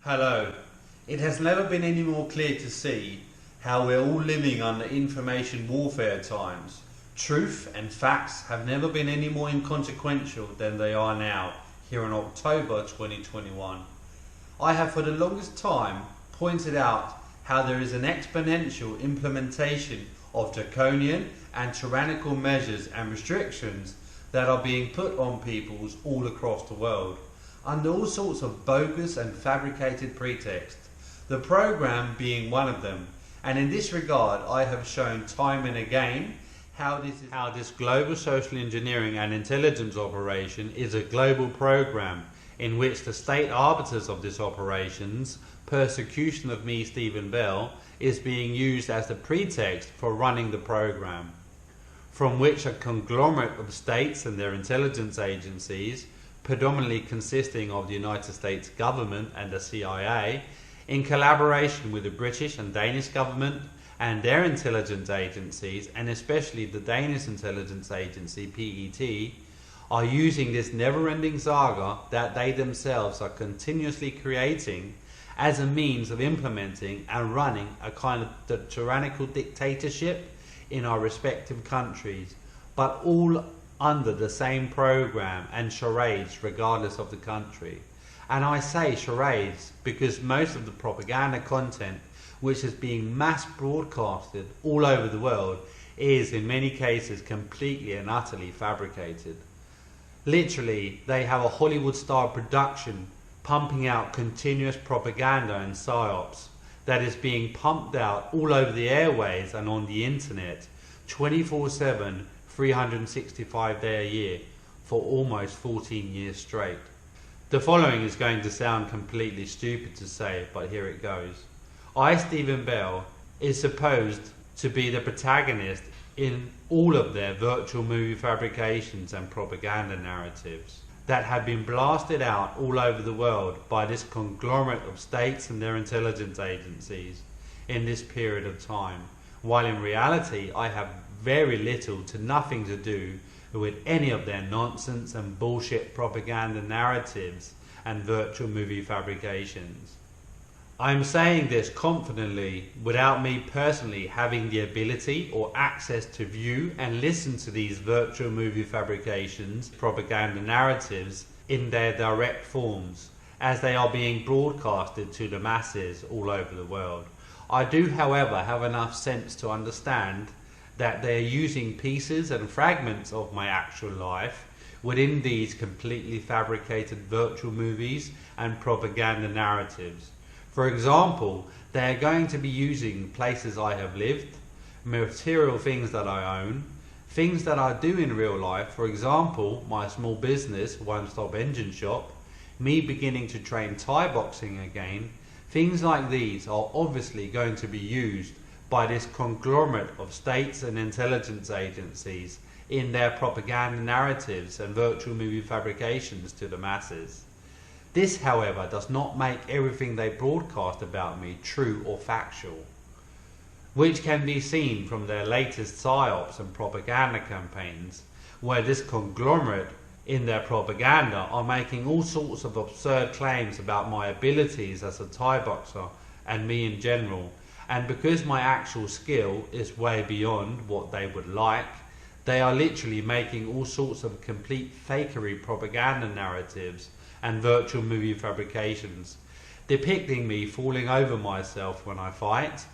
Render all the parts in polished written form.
Hello. It has never been any more clear to see how we're all living under information warfare times. Truth and facts have never been any more inconsequential than they are now, here in October 2021. I have for the longest time pointed out how there is an exponential implementation of draconian and tyrannical measures and restrictions that are being put on peoples all across the world, under all sorts of bogus and fabricated pretexts, the program being one of them. And in this regard, I have shown time and again how this global social engineering and intelligence operation is a global program in which the state arbiters of this operation's persecution of me, Stephen Bell, is being used as the pretext for running the program, from which a conglomerate of states and their intelligence agencies, predominantly consisting of the United States government and the CIA, in collaboration with the British and Danish government and their intelligence agencies, and especially the Danish intelligence agency, PET, are using this never-ending saga that they themselves are continuously creating as a means of implementing and running a kind of tyrannical dictatorship in our respective countries, but all under the same program and charades regardless of the country. And I say charades because most of the propaganda content which is being mass broadcasted all over the world is in many cases completely and utterly fabricated. Literally, they have a Hollywood-style production pumping out continuous propaganda and PSYOPS that is being pumped out all over the airways and on the internet 24/7, 365 days a year for almost 14 years straight. The following is going to sound completely stupid to say, but here it goes. I, Stephen Bell, is supposed to be the protagonist in all of their virtual movie fabrications and propaganda narratives that have been blasted out all over the world by this conglomerate of states and their intelligence agencies in this period of time, while in reality I have very little to nothing to do with any of their nonsense and bullshit propaganda narratives and virtual movie fabrications. I am saying this confidently without me personally having the ability or access to view and listen to these virtual movie fabrications, propaganda narratives in their direct forms as they are being broadcasted to the masses all over the world. I do, however, have enough sense to understand that they are using pieces and fragments of my actual life within these completely fabricated virtual movies and propaganda narratives. For example, they are going to be using places I have lived, material things that I own, things that I do in real life, for example, my small business, one-stop engine shop, me beginning to train Thai boxing again. Things like these are obviously going to be used by this conglomerate of states and intelligence agencies in their propaganda narratives and virtual movie fabrications to the masses. This, however, does not make everything they broadcast about me true or factual, which can be seen from their latest PSYOPs and propaganda campaigns, where this conglomerate in their propaganda are making all sorts of absurd claims about my abilities as a Thai boxer and me in general. And because my actual skill is way beyond what they would like, they are literally making all sorts of complete fakery propaganda narratives and virtual movie fabrications, depicting me falling over myself when I fight,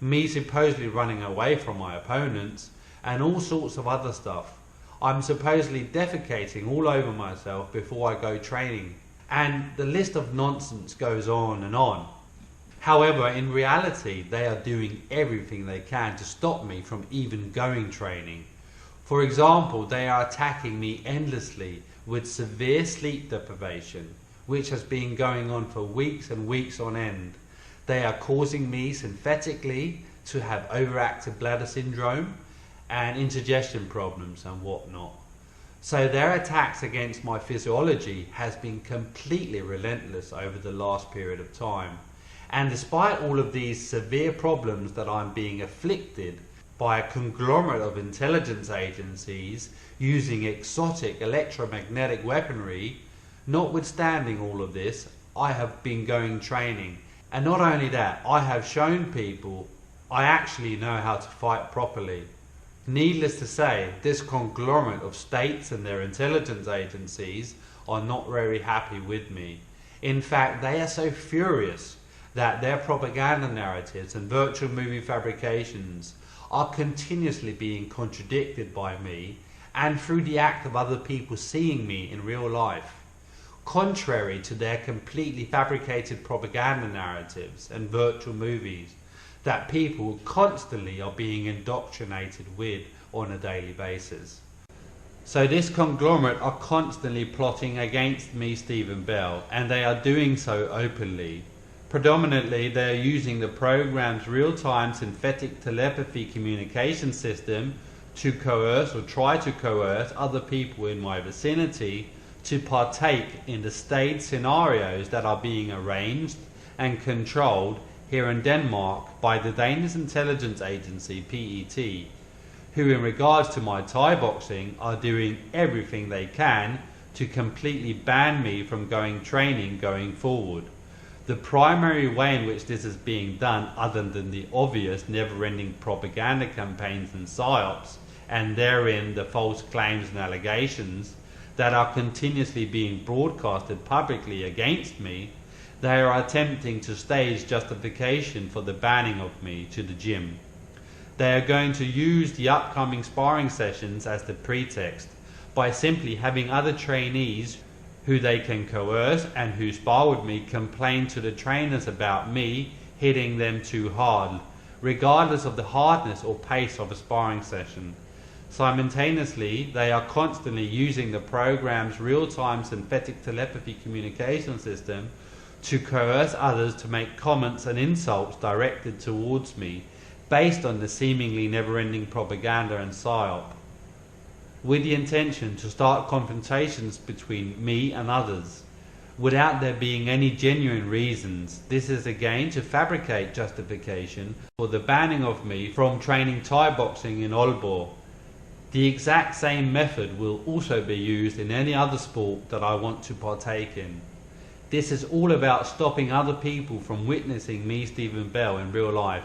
me supposedly running away from my opponents, and all sorts of other stuff. I'm supposedly defecating all over myself before I go training, and the list of nonsense goes on and on. However, in reality, they are doing everything they can to stop me from even going training. For example, they are attacking me endlessly with severe sleep deprivation, which has been going on for weeks and weeks on end. They are causing me synthetically to have overactive bladder syndrome and indigestion problems and whatnot. So their attacks against my physiology has been completely relentless over the last period of time. And despite all of these severe problems that I'm being afflicted by a conglomerate of intelligence agencies using exotic electromagnetic weaponry, notwithstanding all of this, I have been going training. And not only that, I have shown people I actually know how to fight properly. Needless to say, this conglomerate of states and their intelligence agencies are not very happy with me. In fact, they are so furious that their propaganda narratives and virtual movie fabrications are continuously being contradicted by me and through the act of other people seeing me in real life. Contrary to their completely fabricated propaganda narratives and virtual movies that people constantly are being indoctrinated with on a daily basis. So this conglomerate are constantly plotting against me, Stephen Bell, and they are doing so openly. Predominantly, they are using the program's real-time synthetic telepathy communication system to coerce or try to coerce other people in my vicinity to partake in the staged scenarios that are being arranged and controlled here in Denmark by the Danish intelligence agency PET, who in regards to my Thai boxing are doing everything they can to completely ban me from going training going forward. The primary way in which this is being done, other than the obvious never-ending propaganda campaigns and PSYOPS, and therein the false claims and allegations that are continuously being broadcasted publicly against me, they are attempting to stage justification for the banning of me to the gym. They are going to use the upcoming sparring sessions as the pretext by simply having other trainees who they can coerce and who spar with me complain to the trainers about me hitting them too hard, regardless of the hardness or pace of a sparring session. Simultaneously, they are constantly using the program's real-time synthetic telepathy communication system to coerce others to make comments and insults directed towards me based on the seemingly never-ending propaganda and PSYOP, with the intention to start confrontations between me and others, without there being any genuine reasons. This is again to fabricate justification for the banning of me from training Thai boxing in Aalborg. The exact same method will also be used in any other sport that I want to partake in. This is all about stopping other people from witnessing me, Stephen Bell, in real life.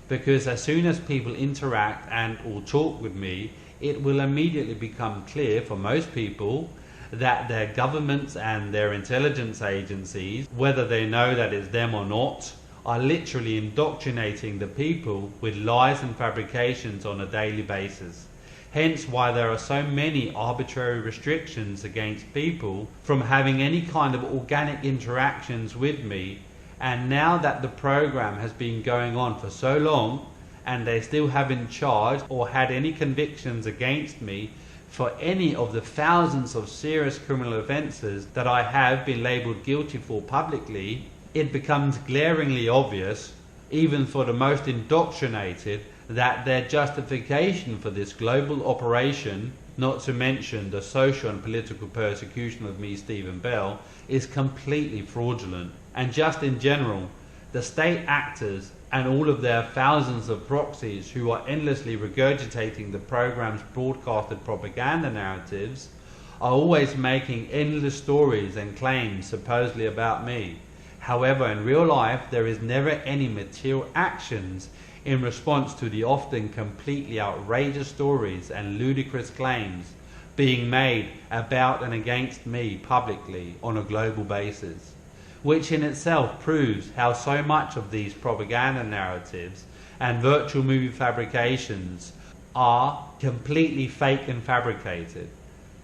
Because as soon as people interact and or talk with me, it will immediately become clear for most people that their governments and their intelligence agencies, whether they know that it's them or not, are literally indoctrinating the people with lies and fabrications on a daily basis. Hence why there are so many arbitrary restrictions against people from having any kind of organic interactions with me. And now that the program has been going on for so long and they still haven't charged or had any convictions against me for any of the thousands of serious criminal offences that I have been labelled guilty for publicly, it becomes glaringly obvious, even for the most indoctrinated, that their justification for this global operation, not to mention the social and political persecution of me, Stephen Bell, is completely fraudulent. And just in general, the state actors and all of their thousands of proxies who are endlessly regurgitating the program's broadcasted propaganda narratives are always making endless stories and claims supposedly about me. However, in real life, there is never any material actions in response to the often completely outrageous stories and ludicrous claims being made about and against me publicly on a global basis, which in itself proves how so much of these propaganda narratives and virtual movie fabrications are completely fake and fabricated.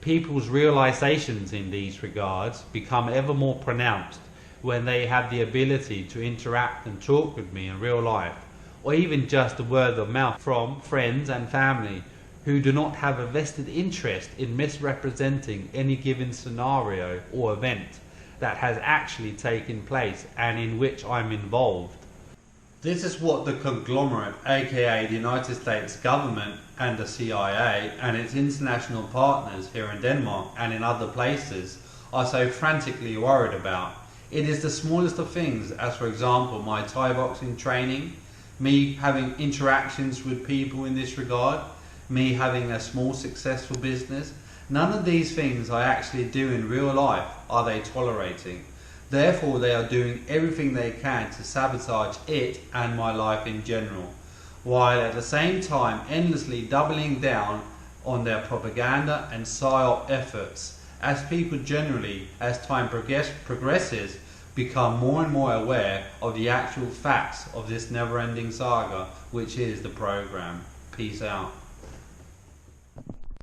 People's realizations in these regards become ever more pronounced when they have the ability to interact and talk with me in real life, or even just a word of mouth from friends and family who do not have a vested interest in misrepresenting any given scenario or event that has actually taken place and in which I'm involved. This is what the conglomerate, aka the United States government and the CIA and its international partners here in Denmark and in other places are so frantically worried about. It is the smallest of things, as for example my Thai boxing training, me having interactions with people in this regard, me having a small successful business. None of these things I actually do in real life are they tolerating. Therefore, they are doing everything they can to sabotage it and my life in general, while at the same time endlessly doubling down on their propaganda and PSYOP efforts, as people generally, as time progresses, become more and more aware of the actual facts of this never-ending saga, which is the program. Peace out.